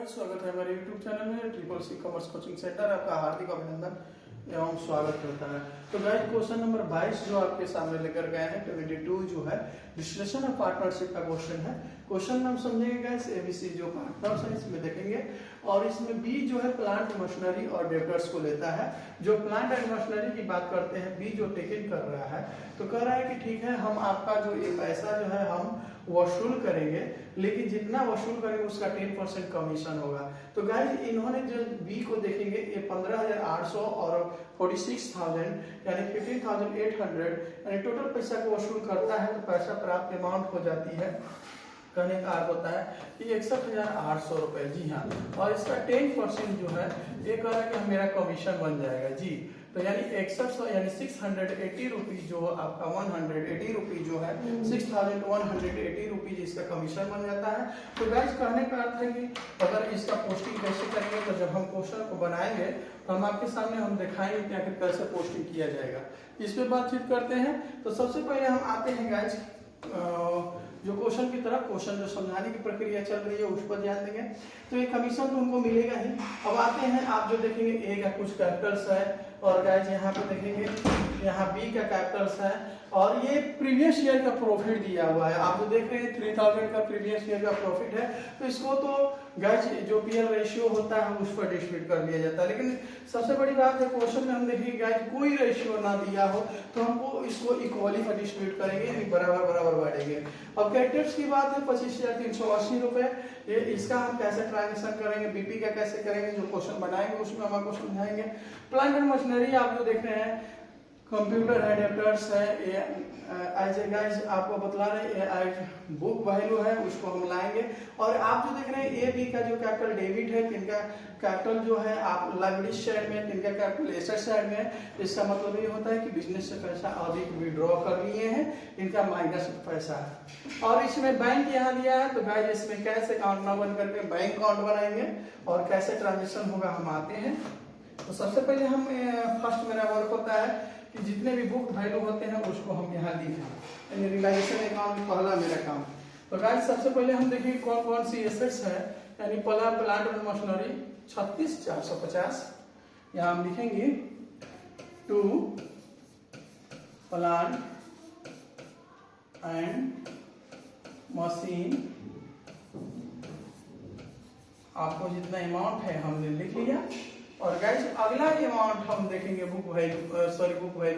स्वागत है हमारे YouTube चैनल में triple C commerce coaching centre. आपका हार्दिक अभिनंदन एवं स्वागत करता है। तो गाइस क्वेश्चन नंबर 22 जो आपके सामने लेकर गए हैं 22 जो है विश्लेषण और पार्टनरशिप का क्वेश्चन है। क्वेश्चन हम समझेंगे गाइस एबीसी जो पार्टनर्स है इसमें देखेंगे, और इसमें बी जो है प्लांट मशीनरी और डेब्टर्स को लेता है। जो प्लांट एंड मशीनरी की बात करते हैं बी जो टेक इन कर रहा है, तो कह रहा है कि ठीक है हम आपका जो ये पैसा जो है हम वसूल करेंगे, लेकिन जितना वसूल करेंगे उसका 10% कमीशन होगा। तो गाइस इन्होंने जो बी को देखेंगे ये 15,800 और 46,000 यानी 15,800 यानी टोटल पैसा को वसूल करता है। तो पैसा प्राप्त अमाउंट हो जाती है, कहने का अर्थ होता है कि 61,800 रुपए। जी हाँ, और इसका 10% जो है ये कह रहा है कि मेरा कमीशन बन जाएगा जी। तो यानी 61 यानी 680 रुपीज जो आपका 180 रुपीज जो है 6,180 रुपीज इसका कमीशन बन जाता है। तो गाइस कहने का अर्थ है कि अगर इसका पोस्टिंग कैसे करेंगे, तो जब हम क्वेश्चन को बनाएंगे तो हम आपके सामने हम दिखाएंगे कि आखिर कैसे पोस्टिंग किया जाएगा। इस पे बातचीत करते हैं। तो सबसे पहले हम आते हैं गाइस जो क्वेश्चन की तरफ, क्वेश्चन जो समझाने की प्रक्रिया चल रही है उस पर ध्यान देंगे। तो ये कमीशन तो उनको मिलेगा ही। अब आते हैं, आप जो देखेंगे ए का कुछ कैपिटल्स है, और गाइस यहाँ पे देखेंगे यहाँ बी का कैपिटल्स है, और ये प्रीवियस ईयर का प्रॉफिट दिया हुआ है। आप जो देख रहे हैं 3,000 का प्रीवियस ईयर का प्रॉफिट है, तो इसको तो गाइस जो पीएल रेशियो होता है उस पर डिस्ट्रीब्यूट कर दिया जाता है। लेकिन सबसे बड़ी बात है क्वेश्चन में हम देखेंगे गाइस कोई रेशियो ना दिया हो तो हमको इसको इक्वली पर डिस्ट्रीब्यूट करेंगे, यानी बराबर बराबर बांटेंगे। अब कैपिटल्स की बात है 25,380 रुपए, ये इसका हम कैसे ट्रांजेक्शन करेंगे, बीपी का कैसे करेंगे, जो क्वेश्चन बनाएंगे उसमें हम आपको समझाएंगे। प्लांट एंड मशीनरी आप जो देख रहे हैं कंप्यूटर है, डेब्टर्स है, एज ए गाइस आपको बतला रहे हैं बुक वैल्यू है उसको हम लाएंगे। और आप जो देख रहे हैं ए बी का जो कैपिटल डेबिट है, तिनका कैपिटल जो है आप लायबिलिटी साइड में, तिनका कैपिटल एसेट साइड में। इसका मतलब ये होता है कि बिजनेस से पैसा अधिक विड्रॉ कर लिए हैं, इनका माइनस पैसा है। और इसमें बैंक यहाँ दिया है, तो गाइस इसमें कैश अकाउंट ना बन करके बैंक अकाउंट बनाएंगे, और कैसे ट्रांजेक्शन होगा हम आते हैं। तो सबसे पहले हम फर्स्ट मेरा वर्क होता है कि जितने भी बुक वैल्यू होते हैं उसको हम यहाँ लिखें, यानी रियलाइजेशन अकाउंट पहला मेरा काम। तो गाइस सबसे पहले हम देखेंगे कौन कौन सी एसेट्स है, यानी पहला प्लांट एंड मशीनरी 36,450, यहाँ हम लिखेंगे टू प्लांट एंड मशीन। आपको जितना अमाउंट है हमने लिख लिया। और गाइस अगला अमाउंट हम देखेंगे बुक वैल्यू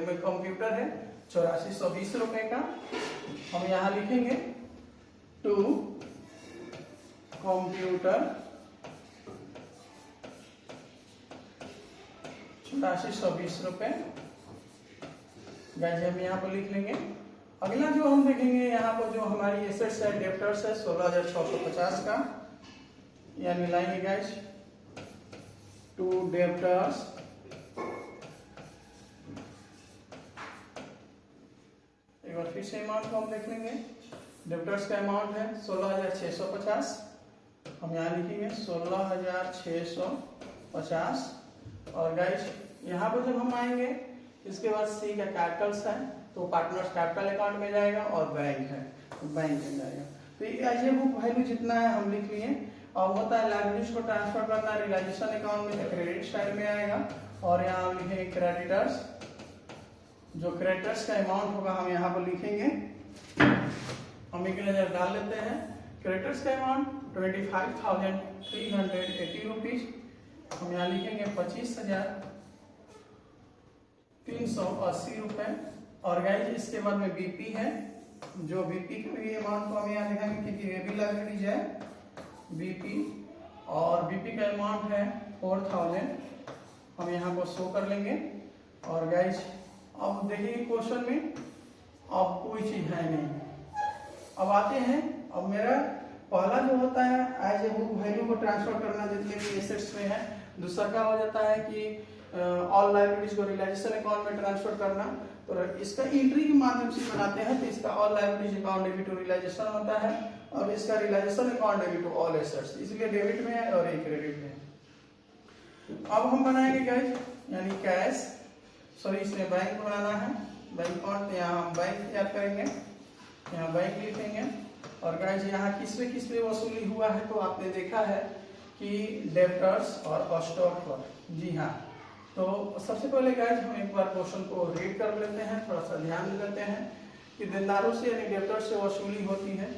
में कंप्यूटर है 8420 रुपए का, हम यहाँ लिखेंगे टू कंप्यूटर 8420 रुपए। गाइस हम यहाँ पर लिख लेंगे। अगला जो हम देखेंगे यहाँ पर जो हमारी एसेट्स है डेब्टर्स है 16,650 का, यानी लाएंगे गाइस टू डेब्टर्स एक बार फिर से अमाउंट को हम देख लेंगे। डेब्टर्स का अमाउंट है 16,650, हम यहाँ लिखेंगे 16,650। और गाइस यहाँ पर जब हम आएंगे इसके बाद सी का कैपिटल्स है, तो पार्टनर्स कैपिटल अकाउंट में जाएगा, और बैंक है तो बैंक में जाएगा। तो ये बुक वैल्यू जितना है हम लिख लिए। और होता है लायबिलिटीज को ट्रांसफर करना रियलाइजेशन अकाउंट में, क्रेडिट साइड में आएगा, और यहाँ हम लिखेंगे क्रेडिटर्स। जो क्रेडिटर्स का अमाउंट होगा हम यहाँ पर लिखेंगे, हम एक नजर डाल लेते हैं। क्रेडिटर्स का अमाउंट 25,380 रुपीज, हम यहाँ लिखेंगे 25,380 रुपए। और गाइस इसके बाद में बीपी है, जो बीपी के अमाउंट को हम यहाँ लिखेंगे क्योंकि ये भी लायबिलिटीज है बीपी, और बीपी का अमाउंट है 4,000, हम यहाँ पर शो कर लेंगे। और गाइस अब देखिए क्वेश्चन में अब कोई चीज है नहीं। अब आते हैं, अब मेरा पहला जो होता है एज ए बुक वैल्यू को ट्रांसफर करना जितने भी एसेट्स में है। दूसरा क्या हो जाता है कि ऑल लायबिलिटीज को रियलाइजेशन अकाउंट में ट्रांसफर करना। तो इसका एंट्री के माध्यम से बनाते हैं, तो इसका all liabilities account debit to realisation होता है, और इसका realisation account debit to all assets, इसलिए डेबिट में है और एक क्रेडिट में है। अब हम बनाएंगे गाइस यानी कैश, सॉरी इसमें बैंक बनाना है, बैंक अकाउंट, यहाँ हम बैंक तैयार करेंगे, यहाँ बैंक लिखेंगे। और गाइस यहाँ किस पे वसूली हुआ है, तो आपने देखा है कि डेब्टर्स और स्टॉक पर। जी हाँ, तो सबसे पहले गाइस हम एक बार क्वेश्चन को रीड कर लेते हैं, थोड़ा सा ध्यान देते हैं कि देनदारों से यानी डेब्टर्स से वसूली होती है।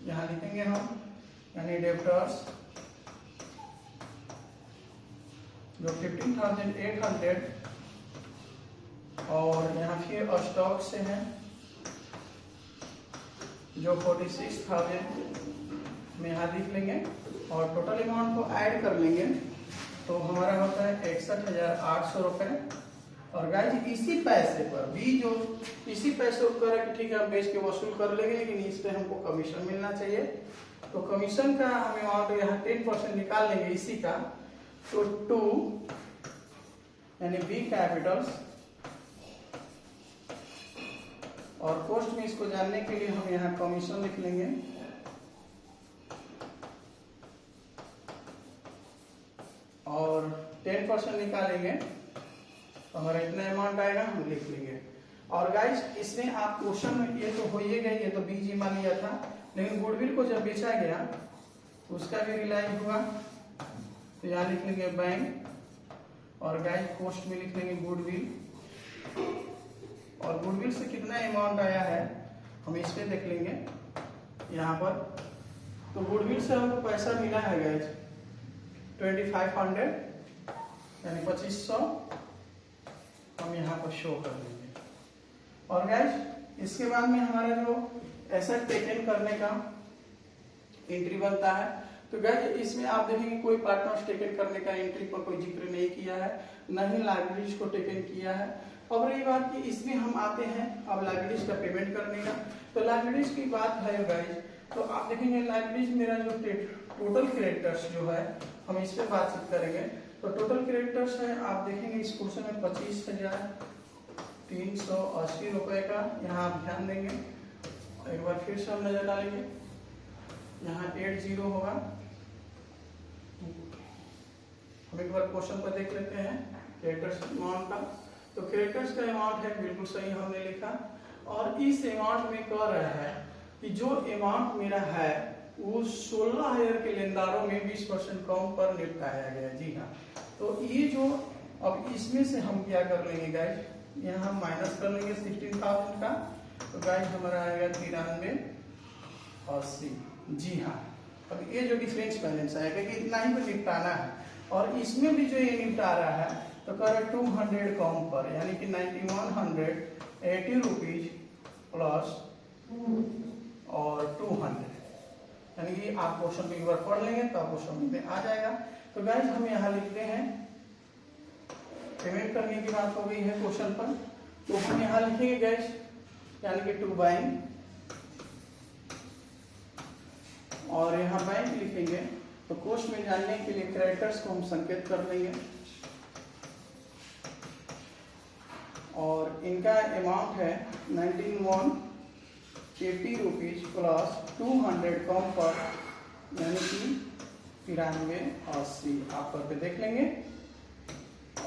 यहाँ लिखेंगे हम यानी डेब्टर्स जो 15,800 और यहाँ फिर स्टॉक से है जो 46,000 में यहाँ लिख लेंगे और टोटल अमाउंट को ऐड कर लेंगे तो हमारा होता है 61,800 रुपये। और गाइस इसी पैसे पर भी जो इसी पैसे ऊपर ठीक है हम बेच के वसूल कर लेंगे, लेकिन इस पे हमको कमीशन मिलना चाहिए। तो कमीशन का हम अमाउंट यहाँ 10% निकाल लेंगे इसी का, तो 2 यानी बी कैपिटल्स और कॉस्ट में इसको जानने के लिए हम यहाँ कमीशन लिख लेंगे और 10% निकालेंगे तो हमारा इतना अमाउंट आएगा, हम लिख लेंगे। और गाइस इसमें आप क्वेश्चन में ये तो हो ही गई, ये तो बीजी मान लिया था, लेकिन गुडविल को जब बेचा गया तो उसका भी रिलाइज हुआ तो यहाँ लिख लेंगे बैंक और गाइस कॉस्ट में लिख लेंगे गुडविल। और गुडविल से कितना अमाउंट आया है हम इस पे देख लेंगे यहाँ पर। तो गुडविल से हमको पैसा मिला है गाइस 2500 यानी 2500 हम यहाँ पर शो कर देंगे। और गाइस इसके बाद में हमारा जो एसेट टेकन करने का एंट्री बनता है, तो गाइस इसमें आप देखेंगे कोई पार्टनर्स टेकन करने का एंट्री पर कोई जिक्र नहीं किया है, न ही लाइबिलिटीज को टेकन किया है। अब रही बात कि इसमें हम आते हैं अब लाइबिलिटीज का पेमेंट करने का, तो लाइबिलिटीज की बात है गाइस, तो आप देखेंगे लाइबिलिटीज मेरा जो टोटल क्रेडिटर्स जो है हम इस पे बातचीत करेंगे। तो टोटल क्रेडिटर्स है आप देखेंगे इस क्वेश्चन में 25,380 रुपए का, यहाँ आप ध्यान देंगे। एक बार फिर से हम नजर डालेंगे, यहाँ 80 होगा। हम एक बार क्वेश्चन पर देख लेते हैं क्रेडिटर्स अमाउंट का। तो क्रेडिटर्स का अमाउंट है बिल्कुल सही हमने लिखा और इस अमाउंट में कह रहा है कि जो अमाउंट मेरा है वो 16,000 के लेनदारों में 20% कम पर निपटाया गया। जी हाँ, तो ये जो अब इसमें से हम क्या कर लेंगे गाइस, यहाँ हम माइनस कर लेंगे 16,000 का, तो गाइस हमारा आएगा 93,80। जी हाँ, अब ये जो डिफरेंस बैलेंस आएगा कि इतना ही तो निपटाना है और इसमें भी जो ये निपटा रहा है तो कह रहा है 200 कम पर यानी कि 9180 रुपीज प्लस और 200 यानी कि आप क्वेश्चन को एक बार पढ़ लेंगे तो आपको समझ में आ जाएगा। तो गाइस हम यहाँ लिखते हैं पेमेंट करने की बात हो गई है क्वेश्चन पर, तो हम यहाँ लिखेंगे गाइस यानी कि टू बैंक और यहाँ बैंक लिखेंगे। तो कॉस्ट में जानने के लिए क्रेडिटर्स को हम संकेत कर देंगे और इनका अमाउंट है 9180 रुपीज प्लस 200 कम पर यानी कि 93,80 आप करके देख लेंगे।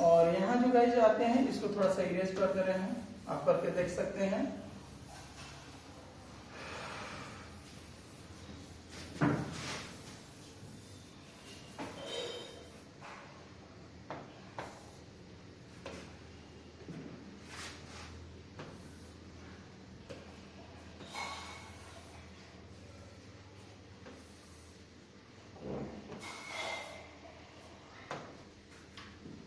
और यहाँ जो गाइस आते हैं इसको थोड़ा सा इरेज कर दे रहे हैं, आप करके देख सकते हैं।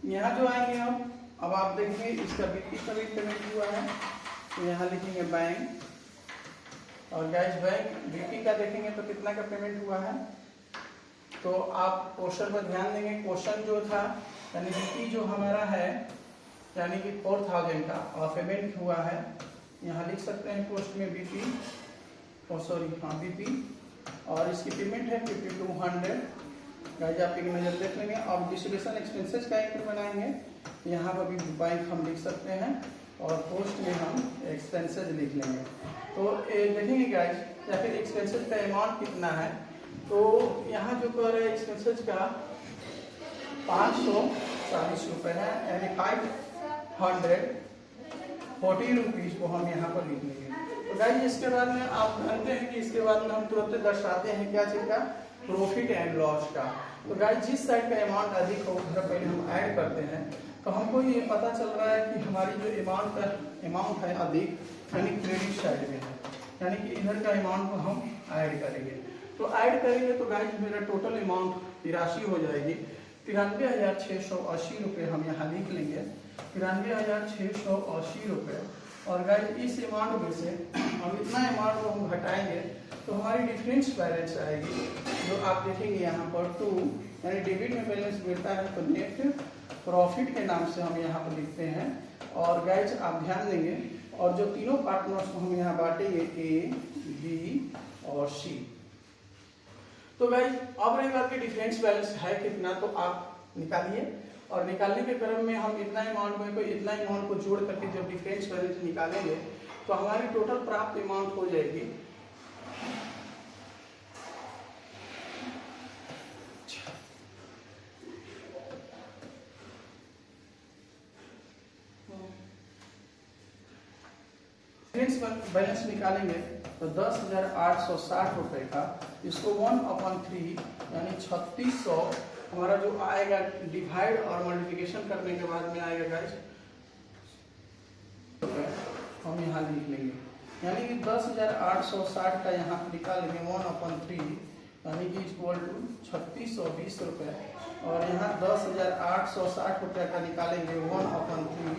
यहाँ जो आएंगे हम, अब आप देखेंगे इसका बीपी का भी पेमेंट हुआ है, तो यहाँ लिखेंगे बैंक और गाइस बैंक बीपी का देखेंगे तो कितना का पेमेंट हुआ है। तो आप क्वेश्चन पर ध्यान देंगे, क्वेश्चन जो था यानी बीपी जो हमारा है यानी कि 4,000 का और पेमेंट हुआ है, यहाँ लिख सकते हैं पोस्ट में बीपी बीपी और इसकी पेमेंट है 5200। गाइस आप एक नजर देख लेंगे। अब डिस्ट्रीब्यूशन एक्सपेंसेस का एक बनाएंगे, यहाँ पर भी बैंक हम लिख सकते हैं और पोस्ट में हम एक्सपेंसेस लिख लेंगे। तो देखेंगे गाइस या फिर एक्सपेंसेस का अमाउंट कितना है, तो यहाँ जो कह रहे हैं एक्सपेंसेस का 540 रुपये है यानी 540 रुपीज को हम यहाँ पर लिख लेंगे। तो गाइस इसके बाद में आप जानते हैं कि इसके बाद में हम तुरंत दर्शाते हैं क्या चीज का, प्रॉफिट एंड लॉस का। तो गाइस जिस साइड का अमाउंट अधिक हो उधर पहले हम ऐड करते हैं। तो हमको ये पता चल रहा है कि हमारी जो अमाउंट है अधिक, यानी क्रेडिट साइड में है, यानी कि इधर का अमाउंट को हम ऐड करेंगे। तो ऐड करेंगे तो गाइस मेरा टोटल अमाउंट 83 हो जाएगी। 93,680 रुपये हम यहाँ लिख लेंगे, 93,680 रुपये। और गाइस इस अमाउंट में से हम इतना अमाउंट को हम घटाएंगे तो हमारी डिफरेंस बैलेंस आएगी, जो आप देखेंगे यहाँ पर 2, यानी डेबिट में बैलेंस मिलता है तो नेट प्रॉफिट के नाम से हम यहाँ पर लिखते हैं। और गाइस आप ध्यान देंगे, और जो तीनों पार्टनर्स को हम यहाँ बांटेंगे A, B और C। तो गाइस अब रही बात की डिफरेंस बैलेंस है कितना, तो आप निकालिए, और निकालने के क्रम में हम इतना अमाउंट में कोई इतना अमाउंट को जोड़ करके जब डिफरेंस बैलेंस निकालेंगे तो हमारी टोटल प्राप्त अमाउंट हो जाएगी डिफरेंस बैलेंस निकालेंगे तो 10,860 रुपए का, इसको 1/3 यानी 3600 हमारा जो आएगा डिवाइड और मल्टीप्लिकेशन करने के बाद में आएगा गाइस हम यहाँ लिख लेंगे, यानी कि 10,860 का यहाँ निकालेंगे 1/3 यानी कि इक्वल टू 3620 रुपये। और यहाँ 10,860 रुपये का निकालेंगे 1/3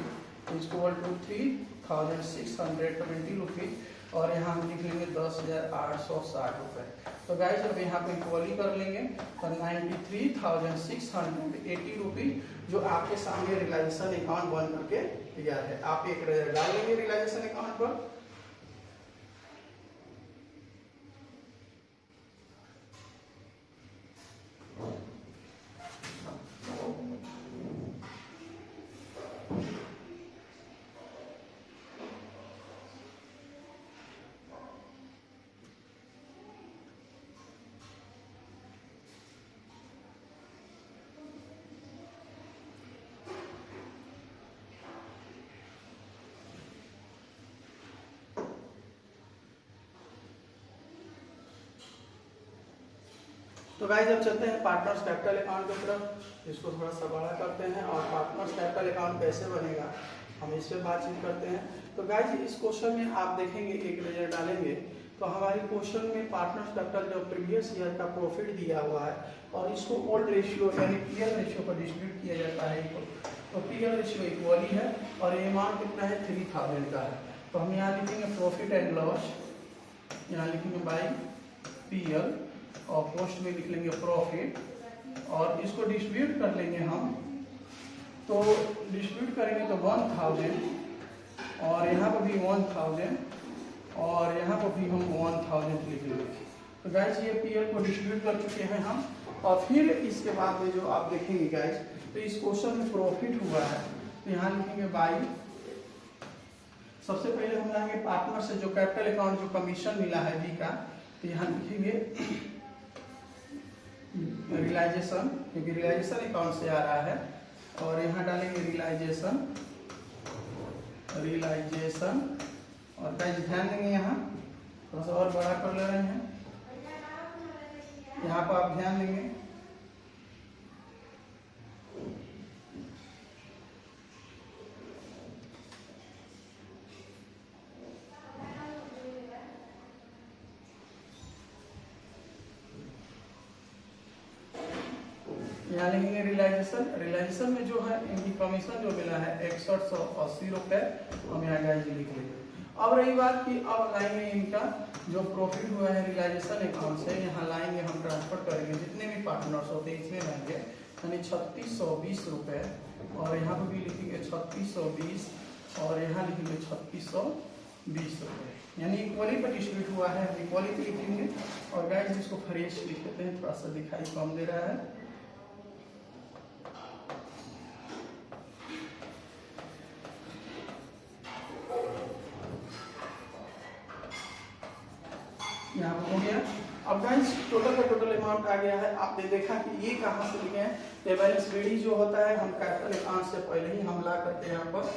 इक्वल टू 3,620 रुपीज। और यहाँ हम लिख लेंगे 10,860 रुपये। तो गाइस अब यहाँ पे इक्वली कर लेंगे तो 93,680 रुपीज, जो आपके सामने रियलाइजेशन अकाउंट बन करके तैयार है। आप एक नजर डाल लेंगे रियलाइजेशन अकाउंट पर। तो गाइस अब चलते हैं पार्टनर्स कैपिटल अकाउंट की तरफ, इसको थोड़ा सा बड़ा करते हैं और पार्टनर्स कैपिटल अकाउंट कैसे बनेगा हम इस पर बातचीत करते हैं। तो गाइस इस क्वेश्चन में आप देखेंगे एक नजर डालेंगे तो हमारे क्वेश्चन में पार्टनर्स कैपिटल जो प्रीवियस ईयर का प्रॉफिट दिया हुआ है और इसको ओल्ड रेशियो यानी पीएल रेशियो पर डिस्ट्रीब्यूट किया जाता है। तो पीएल रेशियो इक्वली है और ये अमाउंट कितना है 3000 का है। तो हम यहाँ लिखेंगे प्रॉफिट एंड लॉस, यहाँ लिखेंगे बाई पीएल और पोस्ट में लिख लेंगे प्रॉफिट, और इसको डिस्ट्रीब्यूट कर लेंगे हम। तो डिस्ट्रीब्यूट करेंगे तो 1000 और यहाँ पर भी 1000 और यहाँ पर भी हम 1000 लिख लेंगे। तो गाइस ये पीएल को डिस्ट्रीब्यूट कर चुके हैं हम। और फिर इसके बाद में जो आप देखेंगे गाइस तो इस क्वेश्चन में प्रॉफिट हुआ है तो यहाँ लिखेंगे बाई, सबसे पहले हम लाएंगे पार्टनर से जो कैपिटल अकाउंट जो कमीशन मिला है बी का, तो यहाँ लिखेंगे रियलाइजेशन, क्योंकि रियलाइजेशन अकाउंट से आ रहा है। और यहाँ डालेंगे रियलाइजेशन और गाइस ध्यान देंगे यहाँ थोड़ा सा और बड़ा कर ले रहे हैं, यहाँ पर आप ध्यान देंगे यहाँ लिखेंगे रियलाइजेशन में जो है इनकी कमीशन जो मिला है 6180 रुपये, हम यहाँ गाइस लिख लेंगे। अब रही बात कि अब लाएंगे इनका जो प्रॉफिट हुआ है रियलाइजेशन अकाउंट से, यहाँ लाएंगे हम ट्रांसफर करेंगे जितने भी पार्टनर्स होते हैं इसमें लाएंगे, यानी 3620 रुपये। और यहाँ पर भी लिखेंगे 3620 और यहाँ लिखेंगे 3620 रुपये, यानी इक्वली पर डिस्ट्रीब्यूट हुआ है, इक्वली पे लिखेंगे। और गाइस इसको फ्रेश लिख लेते हैं, थोड़ा सा दिखाई कम दे रहा है। यहाँ पर हो गया। अब गाइस टोटल का टोटल अमाउंट आ गया है। आपने देखा कि ये कहाँ से लिखे हैं, तो बैलेंस बीडी जो होता है हम कैपिटल अकाउंट से पहले ही हम ला करके यहाँ पर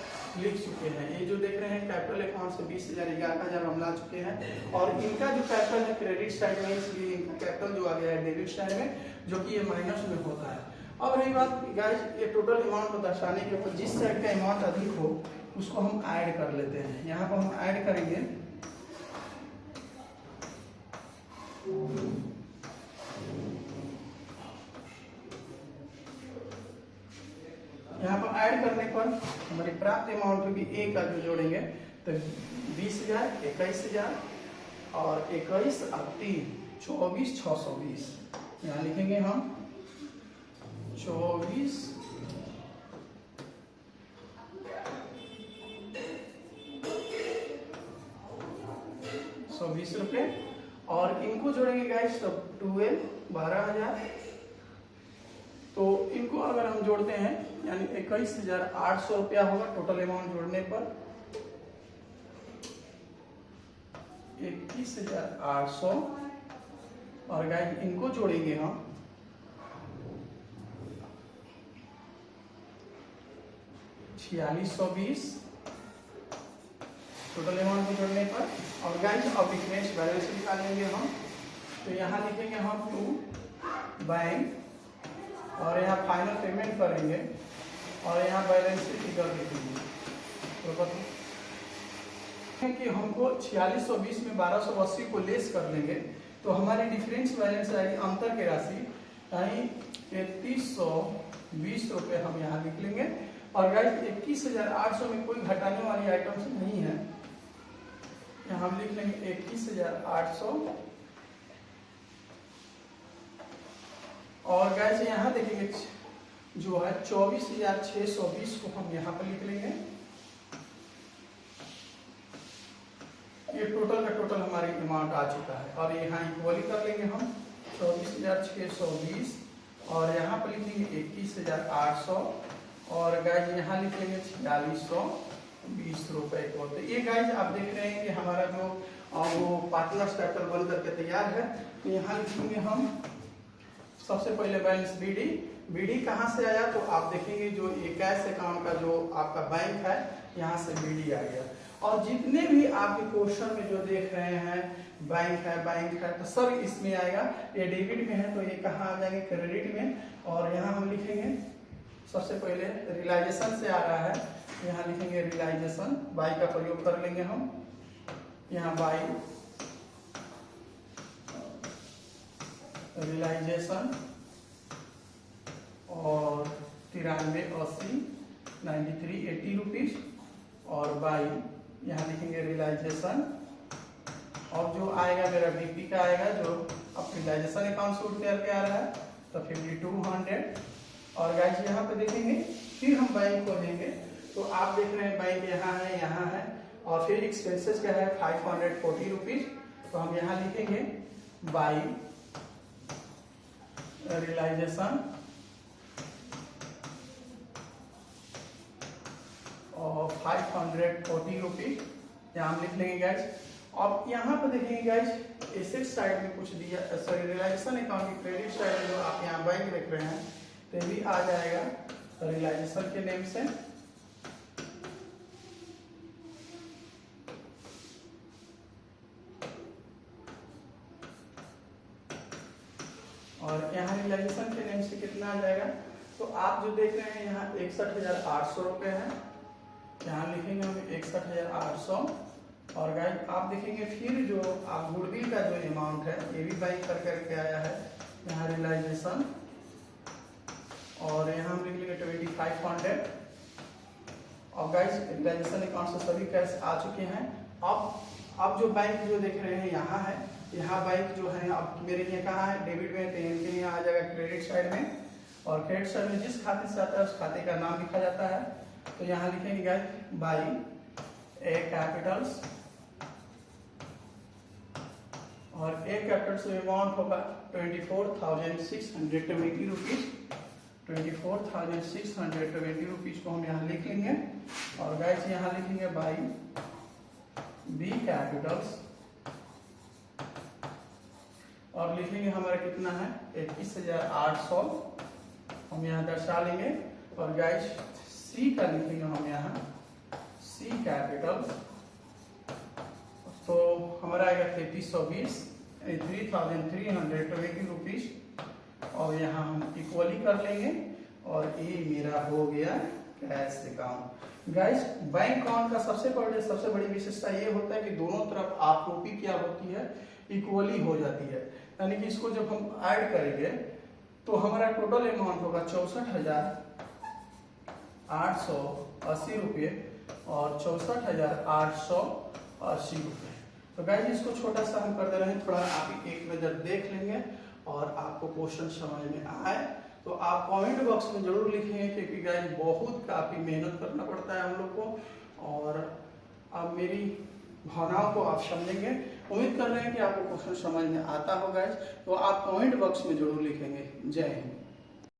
लिख चुके हैं। ये जो देख रहे हैं कैपिटल अकाउंट से 20,000 11,000 हम ला चुके हैं, और इनका जो कैपिटल है क्रेडिट साइड में, इसलिए इनका कैपिटल जो आ गया है डेबिट साइड में, जो कि ये माइनस में होता है। अब रही बात गाइस ये टोटल अमाउंट को दर्शाने के ऊपर, जिस साइड का अमाउंट अधिक हो उसको हम ऐड कर लेते हैं। यहाँ पर हम ऐड करेंगे, यहाँ पर ऐड करने पर हमारी प्राप्त अमाउंट भी ए का जो जोड़ेंगे तो 20,000, 21,000 और 21 और 3 24,620। यहाँ लिखेंगे हम 24,120 रुपये, और इनको जोड़ेंगे गाइस तो 12,000। तो इनको अगर हम जोड़ते हैं यानी 21,800 रुपया होगा टोटल अमाउंट जोड़ने पर। 21,800 और गाइस इनको जोड़ेंगे हम 4620 टोटल अमाउंट को जोड़ने पर। और गाइस अब डिफरेंस बैलेंस निकालेंगे हम, तो यहाँ लिखेंगे हम टू बैंक, और यहाँ फाइनल पेमेंट करेंगे, और यहाँ बैलेंस फिगर लिखेंगे। तो कि हमको 4620 में 1280 को लेस कर देंगे तो हमारी डिफरेंस बैलेंस आएगी अंतर की राशि यानी 3320 रुपये हम यहाँ लिख लेंगे। और गाइस 21,800 में कोई घटाने वाली आइटम्स नहीं है, यहाँ हम लिख लेंगे 21,800। और गाइस यहाँ देखेंगे जो है 24,620 को हम यहाँ पर लिख लेंगे। ये टोटल का टोटल हमारी अमाउंट आ चुका है, और यहाँ इक्वली कर लेंगे हम 24,620 और यहाँ पर लिखेंगे 21,800 और गाइस यहाँ लिखेंगे 4620 रुपए को। तो ये गाइस आप देख रहे हैं कि हमारा जो वो पार्टनर्स कैपिटल बन करके तैयार है। तो यहाँ लिखेंगे हम सबसे पहले बैलेंस बीडी। बीडी कहाँ से आया तो आप देखेंगे जो ये कैश अकाउंट का जो आपका बैंक है यहाँ से बीडी आ गया। और जितने भी आपके क्वेश्चन में जो देख रहे हैं बैंक है तो सब इसमें आएगा। ये डेबिट में है तो ये कहाँ आ जाएंगे क्रेडिट में। और यहाँ हम लिखेंगे सबसे पहले रियलाइजेशन से आ रहा है, यहाँ लिखेंगे रियलाइजेशन, बाई का प्रयोग कर लेंगे हम। यहाँ बाई रियलाइजेशन और 9380 9380 रुपीज और बाई यहाँ लिखेंगे रियलाइजेशन। और जो आएगा मेरा बीपी का आएगा जो अब रियलाइजेशन अकाउंट से उठ करके आ रहा है तो 5200। और गाइस यहाँ पे देखेंगे फिर हम बैंक को देंगे तो आप देख रहे हैं बैंक यहाँ है और फिर एक्सपेंसेस क्या है 540 रुपीज। तो हम यहाँ लिखेंगे बाई रियलाइजेशन और 540 रुपीज यहाँ हम लिख लेंगे गाइस। अब यहाँ पर देखेंगे गाइस एसेट साइड में कुछ दिया, सॉरी रियलाइजेशन अकाउंट की क्रेडिट साइड में जो आप यहाँ बैंक देख रहे हैं तो भी आ जाएगा रियलाइजेशन के नेम से। और यहाँ रियलाइजेशन के नेम से कितना आ जाएगा तो आप जो देख रहे हैं यहाँ 61,800 रुपये है, यहाँ लिखेंगे हम 61,800। और गाइस आप देखेंगे फिर जो आप गुडविल का जो अमाउंट है ये भी बाई करके आया है, यहाँ रियलाइजेशन और यहाँ हम लिख लेंगे 2500। और गाइस रियलाइजेशन अकाउंट से सभी कैश आ चुके हैं। अब जो बैंक जो देख रहे हैं यहाँ है, यहाँ बैंक जो है अब मेरे लिए कहाँ है डेबिट में, तो इनके लिए आ जाएगा क्रेडिट साइड में। और क्रेडिट साइड में जिस खाते से आता है उस खाते का नाम लिखा जाता है। तो यहाँ लिखेंगे गाइस बाई ए कैपिटल्स और ए कैपिटल्स में अमाउंट होगा 24,620 रुपीज। 24,620 रुपीज को हम यहाँ लिख लेंगे। और गाइस यहाँ लिखेंगे बाई बी कैपिटल्स और लिखेंगे हमारा कितना है 21,800 हम यहाँ दर्शा लेंगे। और गाइस सी का लिखेंगे हम यहाँ सी कैपिटल, तो हमारा आएगा 3320 3,320 रुपीज। और यहाँ हम इक्वली कर लेंगे और ये मेरा हो गया cash account. Guys bank account का सबसे बड़ी विशेषता ये होता है कि दोनों तरफ आपरूपी क्या होती है, इक्वली हो जाती है। यानी कि इसको जब हम ऐड करेंगे तो हमारा टोटल अमाउंट होगा 64,880 रुपये और 64,880 रुपये। तो गाइस इसको छोटा सा हम कर दे रहे हैं, थोड़ा आप एक नजर देख लेंगे और आपको क्वेश्चन समझ में आए तो आप कमेंट बॉक्स में जरूर लिखेंगे, क्योंकि गाइस बहुत काफी मेहनत करना पड़ता है हम लोग को और अब मेरी भावनाओं को आप समझेंगे। उम्मीद कर रहे हैं कि आपको क्वेश्चन समझ में आता होगा, तो आप कमेंट बॉक्स में जरूर लिखेंगे। जय हिंद।